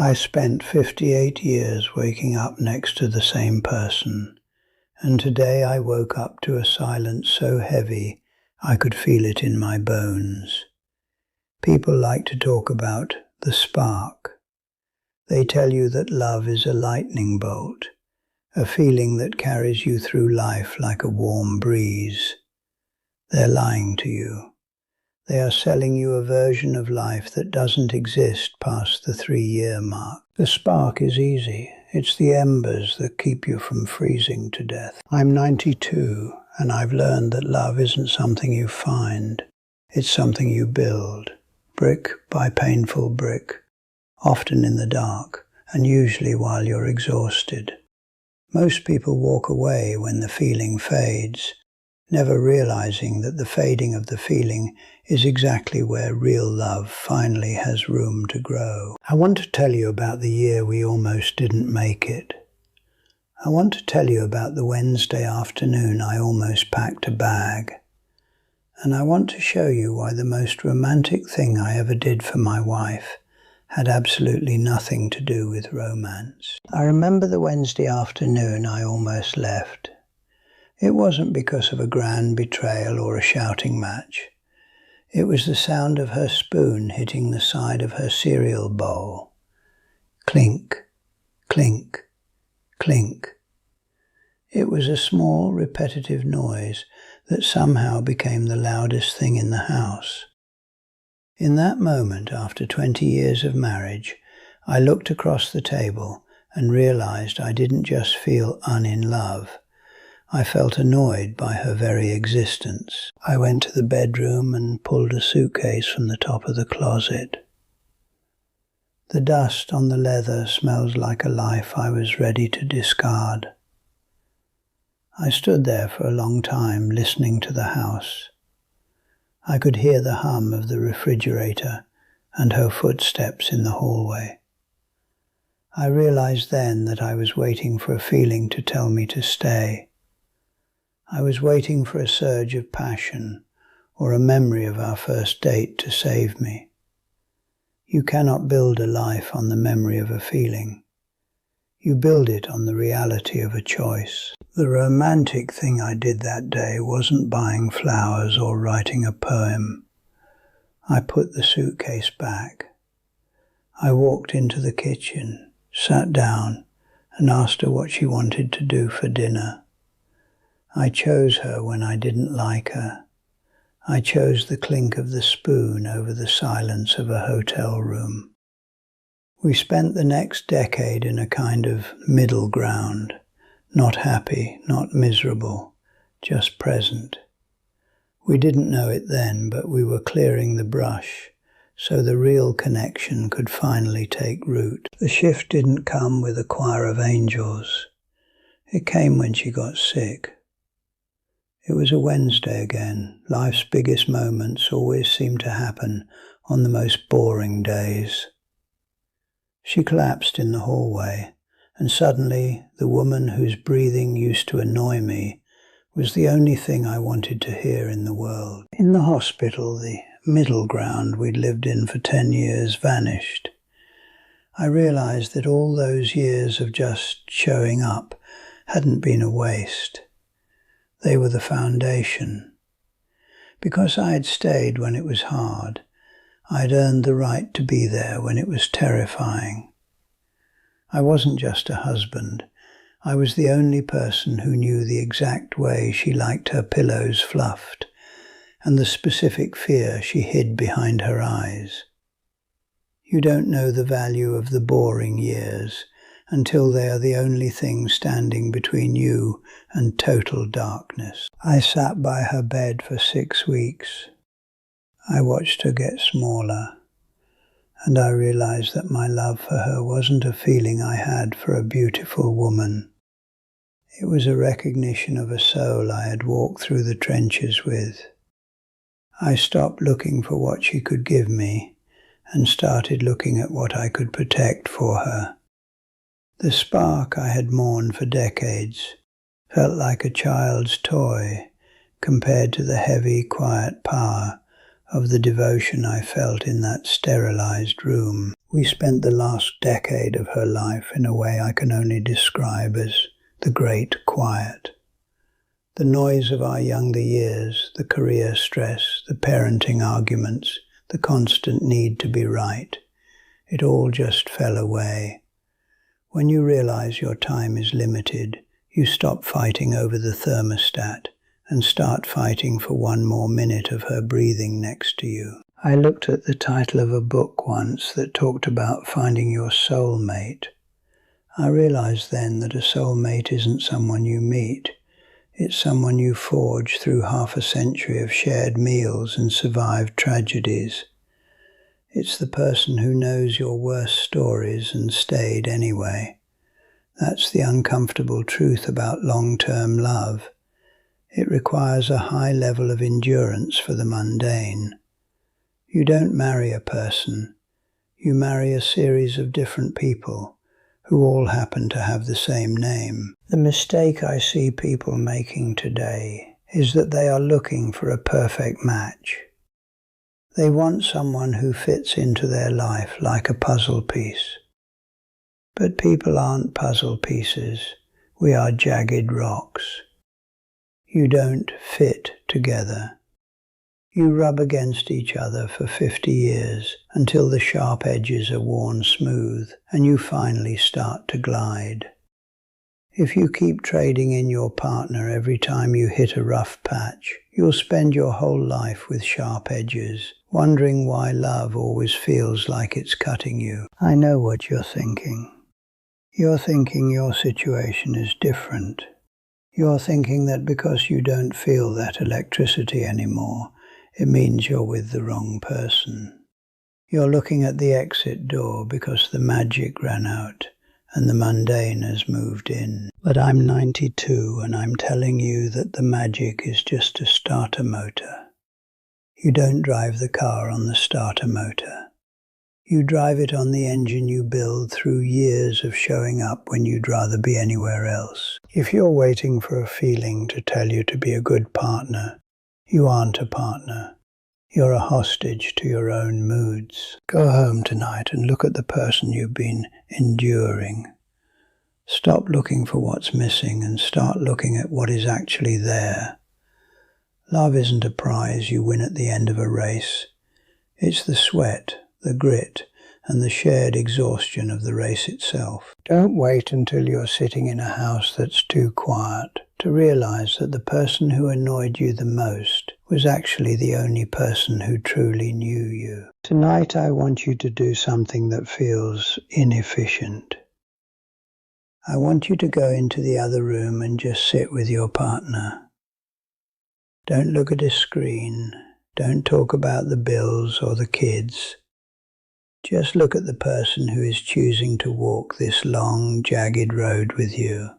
I spent 58 years waking up next to the same person, and today I woke up to a silence so heavy I could feel it in my bones. People like to talk about the spark. They tell you that love is a lightning bolt, a feeling that carries you through life like a warm breeze. They're lying to you. They are selling you a version of life that doesn't exist past the 3-year mark. The spark is easy. It's the embers that keep you from freezing to death. I'm 92, and I've learned that love isn't something you find. It's something you build, brick by painful brick, often in the dark, and usually while you're exhausted. Most people walk away when the feeling fades, never realizing that the fading of the feeling is exactly where real love finally has room to grow. I want to tell you about the year we almost didn't make it. I want to tell you about the Wednesday afternoon I almost packed a bag. And I want to show you why the most romantic thing I ever did for my wife had absolutely nothing to do with romance. I remember the Wednesday afternoon I almost left. It wasn't because of a grand betrayal or a shouting match. It was the sound of her spoon hitting the side of her cereal bowl. Clink, clink, clink. It was a small, repetitive noise that somehow became the loudest thing in the house. In that moment, after 20 years of marriage, I looked across the table and realized I didn't just feel in love. I felt annoyed by her very existence. I went to the bedroom and pulled a suitcase from the top of the closet. The dust on the leather smells like a life I was ready to discard. I stood there for a long time listening to the house. I could hear the hum of the refrigerator and her footsteps in the hallway. I realized then that I was waiting for a feeling to tell me to stay. I was waiting for a surge of passion or a memory of our first date to save me. You cannot build a life on the memory of a feeling. You build it on the reality of a choice. The romantic thing I did that day wasn't buying flowers or writing a poem. I put the suitcase back. I walked into the kitchen, sat down, and asked her what she wanted to do for dinner. I chose her when I didn't like her. I chose the clink of the spoon over the silence of a hotel room. We spent the next decade in a kind of middle ground, not happy, not miserable, just present. We didn't know it then, but we were clearing the brush, so the real connection could finally take root. The shift didn't come with a choir of angels. It came when she got sick. It was a Wednesday again. Life's biggest moments always seem to happen on the most boring days. She collapsed in the hallway, and suddenly the woman whose breathing used to annoy me was the only thing I wanted to hear in the world. In the hospital, the middle ground we'd lived in for 10 years vanished. I realized that all those years of just showing up hadn't been a waste. They were the foundation. Because I had stayed when it was hard, I'd earned the right to be there when it was terrifying. I wasn't just a husband. I was the only person who knew the exact way she liked her pillows fluffed, and the specific fear she hid behind her eyes. You don't know the value of the boring years until they are the only thing standing between you and total darkness. I sat by her bed for 6 weeks. I watched her get smaller, and I realized that my love for her wasn't a feeling I had for a beautiful woman. It was a recognition of a soul I had walked through the trenches with. I stopped looking for what she could give me and started looking at what I could protect for her. The spark I had mourned for decades felt like a child's toy compared to the heavy, quiet power of the devotion I felt in that sterilized room. We spent the last decade of her life in a way I can only describe as the great quiet. The noise of our younger years, the career stress, the parenting arguments, the constant need to be right, it all just fell away. When you realize your time is limited, you stop fighting over the thermostat and start fighting for one more minute of her breathing next to you. I looked at the title of a book once that talked about finding your soulmate. I realized then that a soulmate isn't someone you meet. It's someone you forge through half a century of shared meals and survived tragedies. It's the person who knows your worst stories and stayed anyway. That's the uncomfortable truth about long-term love. It requires a high level of endurance for the mundane. You don't marry a person. You marry a series of different people who all happen to have the same name. The mistake I see people making today is that they are looking for a perfect match. They want someone who fits into their life like a puzzle piece. But people aren't puzzle pieces. We are jagged rocks. You don't fit together. You rub against each other for 50 years until the sharp edges are worn smooth and you finally start to glide. If you keep trading in your partner every time you hit a rough patch, you'll spend your whole life with sharp edges, wondering why love always feels like it's cutting you. I know what you're thinking. You're thinking your situation is different. You're thinking that because you don't feel that electricity anymore, it means you're with the wrong person. You're looking at the exit door because the magic ran out and the mundane has moved in. But I'm 92 and I'm telling you that the magic is just a starter motor. You don't drive the car on the starter motor. You drive it on the engine you build through years of showing up when you'd rather be anywhere else. If you're waiting for a feeling to tell you to be a good partner, you aren't a partner. You're a hostage to your own moods. Go home tonight and look at the person you've been enduring. Stop looking for what's missing and start looking at what is actually there. Love isn't a prize you win at the end of a race. It's the sweat, the grit, and the shared exhaustion of the race itself. Don't wait until you're sitting in a house that's too quiet to realize that the person who annoyed you the most was actually the only person who truly knew you. Tonight I want you to do something that feels inefficient. I want you to go into the other room and just sit with your partner. Don't look at a screen. Don't talk about the bills or the kids. Just look at the person who is choosing to walk this long, jagged road with you.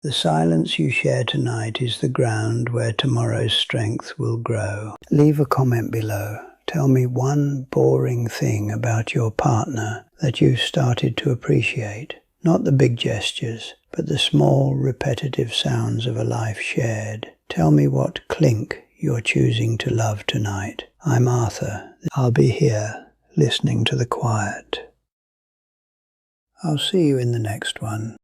The silence you share tonight is the ground where tomorrow's strength will grow. Leave a comment below. Tell me one boring thing about your partner that you've started to appreciate. Not the big gestures, but the small, repetitive sounds of a life shared. Tell me what clink you're choosing to love tonight. I'm Arthur. I'll be here, listening to the quiet. I'll see you in the next one.